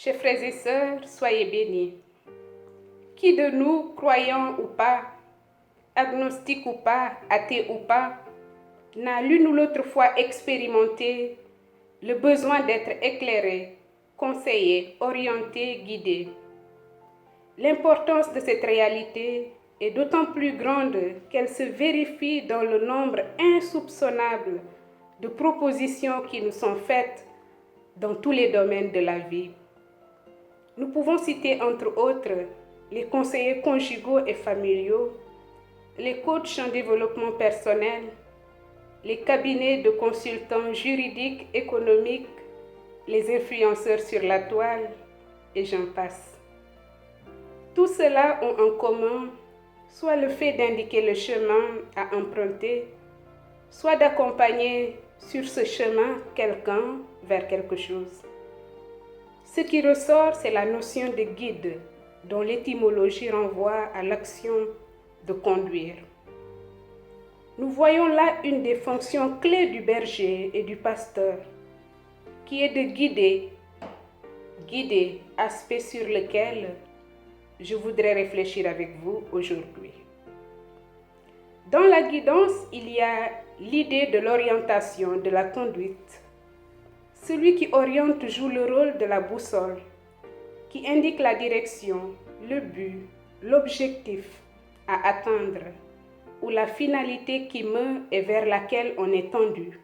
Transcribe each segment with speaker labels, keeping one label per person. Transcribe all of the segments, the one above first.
Speaker 1: Chers frères et sœurs, soyez bénis. Qui de nous, croyants ou pas, agnostiques ou pas, athées ou pas, n'a l'une ou l'autre fois expérimenté le besoin d'être éclairé, conseillé, orienté, guidé? L'importance de cette réalité est d'autant plus grande qu'elle se vérifie dans le nombre insoupçonnable de propositions qui nous sont faites dans tous les domaines de la vie. Nous pouvons citer entre autres les conseillers conjugaux et familiaux, les coachs en développement personnel, les cabinets de consultants juridiques, économiques, les influenceurs sur la toile, et j'en passe. Tout cela ont en commun soit le fait d'indiquer le chemin à emprunter, soit d'accompagner sur ce chemin quelqu'un vers quelque chose. Ce qui ressort, c'est la notion de guide, dont l'étymologie renvoie à l'action de conduire. Nous voyons là une des fonctions clés du berger et du pasteur, qui est de guider, aspect sur lequel je voudrais réfléchir avec vous aujourd'hui. Dans la guidance, il y a l'idée de l'orientation, de la conduite. Celui qui oriente joue le rôle de la boussole, qui indique la direction, le but, l'objectif à atteindre ou la finalité qui meut et vers laquelle on est tendu.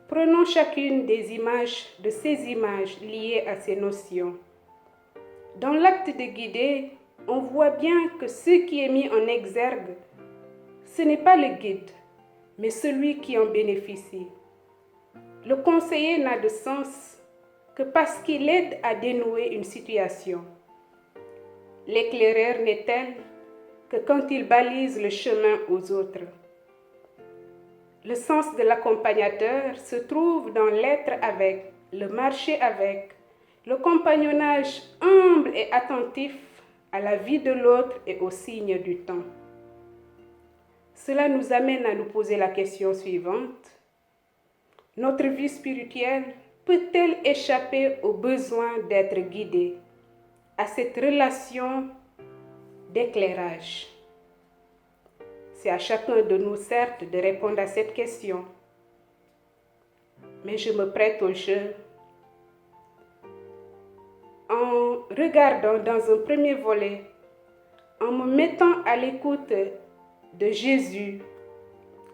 Speaker 1: Prenons chacune des images, de ces images liées à ces notions. Dans l'acte de guider, on voit bien que ce qui est mis en exergue, ce n'est pas le guide, mais celui qui en bénéficie. Le conseiller n'a de sens que parce qu'il aide à dénouer une situation. L'éclaireur n'est tel que quand il balise le chemin aux autres. Le sens de l'accompagnateur se trouve dans l'être avec, le marcher avec, le compagnonnage humble et attentif à la vie de l'autre et aux signes du temps. Cela nous amène à nous poser la question suivante. Notre vie spirituelle peut-elle échapper au besoin d'être guidée, à cette relation d'éclairage? C'est à chacun de nous, certes, de répondre à cette question. Mais je me prête au jeu en regardant dans un premier volet, en me mettant à l'écoute de Jésus,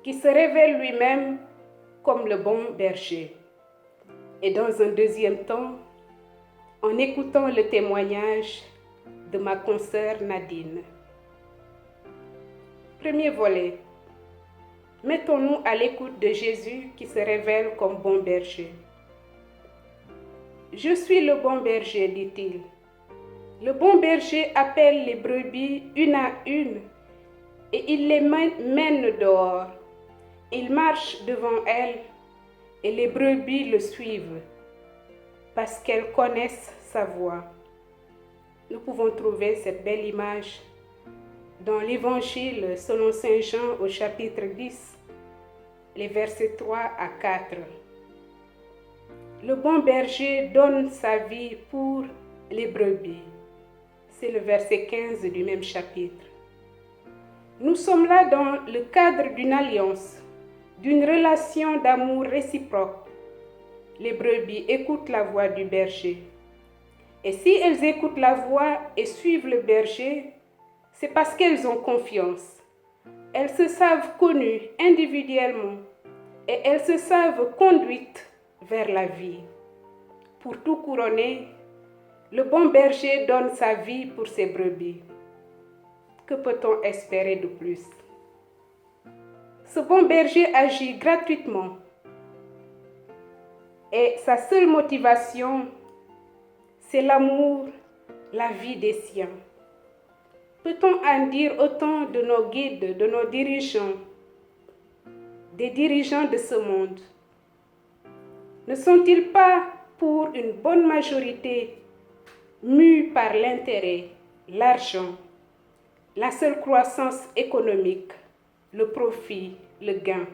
Speaker 1: qui se révèle lui-même comme le bon berger. Et dans un deuxième temps, en écoutant le témoignage de ma consoeur Nadine. Premier volet. Mettons-nous à l'écoute de Jésus qui se révèle comme bon berger. Je suis le bon berger, dit-il. Le bon berger appelle les brebis une à une et il les mène dehors. Il marche devant elles et les brebis le suivent parce qu'elles connaissent sa voix. Nous pouvons trouver cette belle image dans l'Évangile selon Saint Jean au chapitre 10, les versets 3 à 4. Le bon berger donne sa vie pour les brebis. C'est le verset 15 du même chapitre. Nous sommes là dans le cadre d'une alliance, d'une relation d'amour réciproque. Les brebis écoutent la voix du berger. Et si elles écoutent la voix et suivent le berger, c'est parce qu'elles ont confiance. Elles se savent connues individuellement et elles se savent conduites vers la vie. Pour tout couronner, le bon berger donne sa vie pour ses brebis. Que peut-on espérer de plus? Ce bon berger agit gratuitement et sa seule motivation, c'est l'amour, la vie des siens. Peut-on en dire autant de nos guides, de nos dirigeants, des dirigeants de ce monde? Ne sont-ils pas, pour une bonne majorité, mus par l'intérêt, l'argent, la seule croissance économique, le profit, le gain?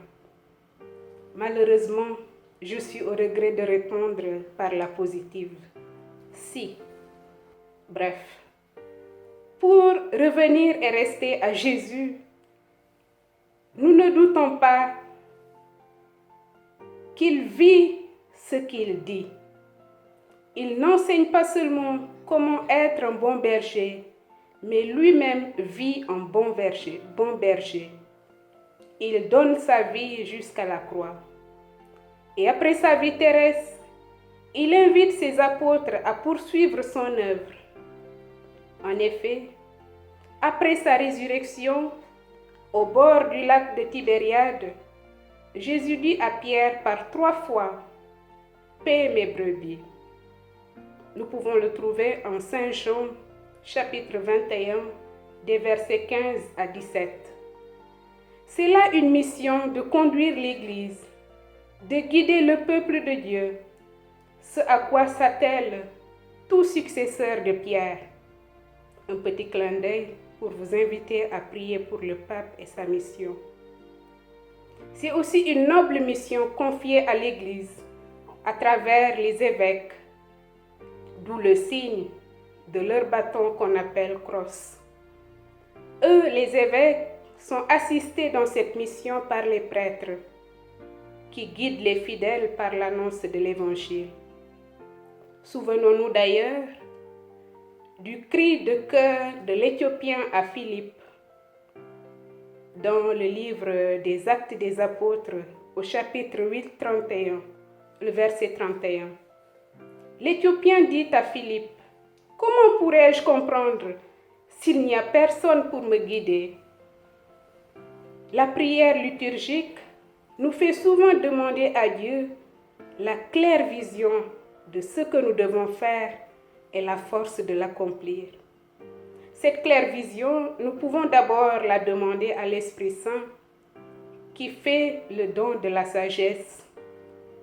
Speaker 1: Malheureusement, je suis au regret de répondre par la positive. si. Bref, pour revenir et rester à Jésus, nous ne doutons pas qu'il vit ce qu'il dit. Il n'enseigne pas seulement comment être un bon berger, mais lui-même vit un bon berger. Il donne sa vie jusqu'à la croix. Et après sa vie terrestre, il invite ses apôtres à poursuivre son œuvre. En effet, après sa résurrection, au bord du lac de Tibériade, Jésus dit à Pierre par 3 fois, « Paie mes brebis ». Nous pouvons le trouver en Saint Jean, chapitre 21, des versets 15 à 17. C'est là une mission de conduire l'Église, de guider le peuple de Dieu, ce à quoi s'attelle tout successeur de Pierre. Un petit clin d'œil pour vous inviter à prier pour le pape et sa mission. C'est aussi une noble mission confiée à l'Église à travers les évêques, d'où le signe de leur bâton qu'on appelle crosse. Eux, les évêques, sont assistés dans cette mission par les prêtres, qui guident les fidèles par l'annonce de l'Évangile. Souvenons-nous d'ailleurs du cri de cœur de l'Éthiopien à Philippe, dans le livre des Actes des Apôtres, au chapitre 8, 31, le verset 31. L'Éthiopien dit à Philippe, « Comment pourrais-je comprendre s'il n'y a personne pour me guider ?» La prière liturgique nous fait souvent demander à Dieu la claire vision de ce que nous devons faire et la force de l'accomplir. Cette claire vision, nous pouvons d'abord la demander à l'Esprit Saint qui fait le don de la sagesse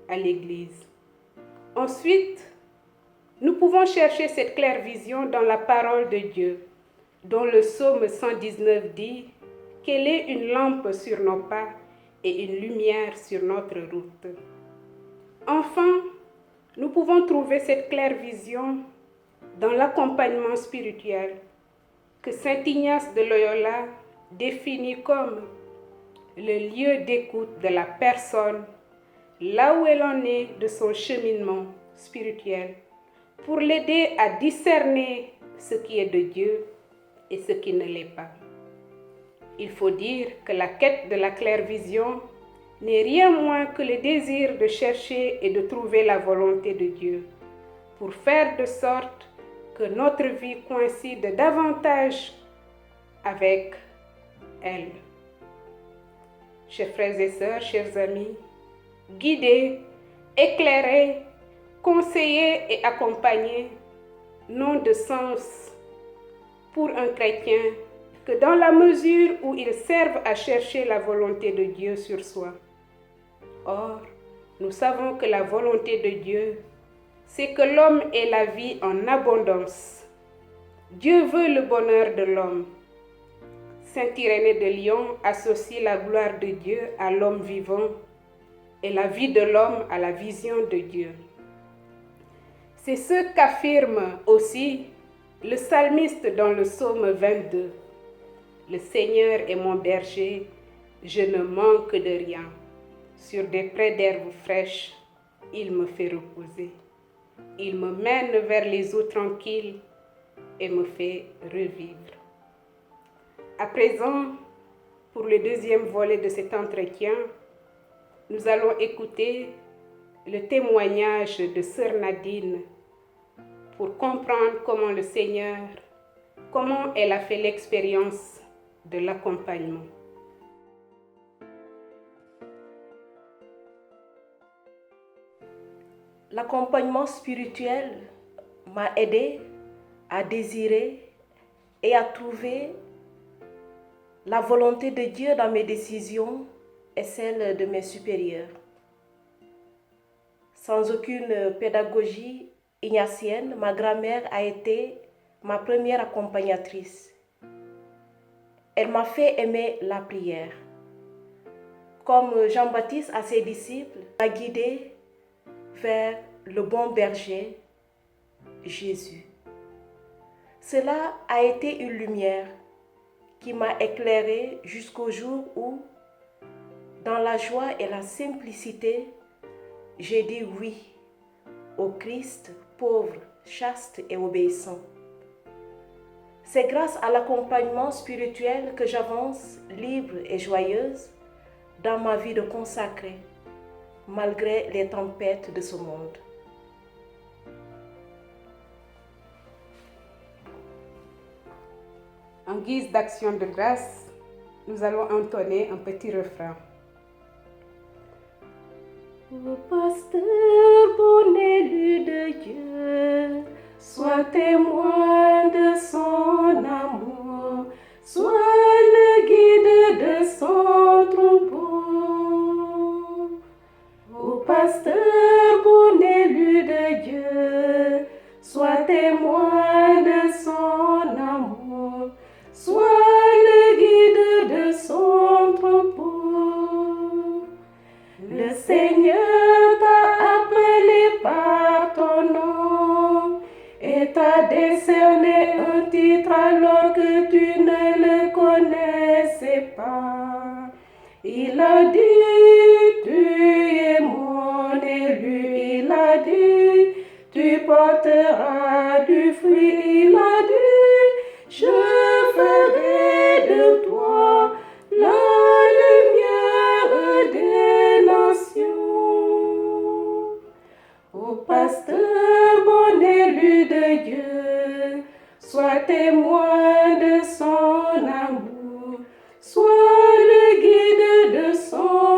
Speaker 1: à l'Église. Ensuite, nous pouvons chercher cette claire vision dans la parole de Dieu, dont le psaume 119 dit qu'elle est une lampe sur nos pas et une lumière sur notre route. Enfin, nous pouvons trouver cette claire vision dans l'accompagnement spirituel que saint Ignace de Loyola définit comme le lieu d'écoute de la personne, là où elle en est de son cheminement spirituel, pour l'aider à discerner ce qui est de Dieu et ce qui ne l'est pas. Il faut dire que la quête de la claire vision n'est rien moins que le désir de chercher et de trouver la volonté de Dieu, pour faire de sorte que notre vie coïncide davantage avec elle. Chers frères et sœurs, chers amis, guidés, éclairés, conseillés et accompagnés n'ont de sens pour un chrétien que dans la mesure où ils servent à chercher la volonté de Dieu sur soi. Or, nous savons que la volonté de Dieu, c'est que l'homme ait la vie en abondance. Dieu veut le bonheur de l'homme. Saint Irénée de Lyon associe la gloire de Dieu à l'homme vivant et la vie de l'homme à la vision de Dieu. C'est ce qu'affirme aussi le psalmiste dans le psaume 22. Le Seigneur est mon berger, je ne manque de rien. Sur des prés d'herbes fraîches, il me fait reposer. Il me mène vers les eaux tranquilles et me fait revivre. À présent, pour le deuxième volet de cet entretien, nous allons écouter le témoignage de Sœur Nadine pour comprendre comment elle a fait l'expérience de l'accompagnement.
Speaker 2: L'accompagnement spirituel m'a aidé à désirer et à trouver la volonté de Dieu dans mes décisions et celle de mes supérieurs. Sans aucune pédagogie ignatienne, ma grand-mère a été ma première accompagnatrice. Elle m'a fait aimer la prière. Comme Jean-Baptiste à ses disciples, m'a guidée vers le bon berger, Jésus. Cela a été une lumière qui m'a éclairée jusqu'au jour où, dans la joie et la simplicité, j'ai dit oui au Christ pauvre, chaste et obéissant. C'est grâce à l'accompagnement spirituel que j'avance libre et joyeuse dans ma vie de consacrée, malgré les tempêtes de ce monde.
Speaker 1: En guise d'action de grâce, nous allons entonner un petit refrain.
Speaker 2: Ô pasteur, bon élu de Dieu, sois témoin de son amour, sois le guide de son troupeau. Ô pasteur, bon élu de Dieu, sois témoin de son amour, sois le guide de son troupeau. Le Seigneur t'a appelé par ton nom et t'a décerné un titre alors que tu ne le connaissais pas. Il a dit, tu es mon élu. Il a dit, tu porteras du fruit. Il a dit, je ferai de toi la lumière des nations. Ô pasteur, bon élu de Dieu, sois témoin de son amour, sois le guide de son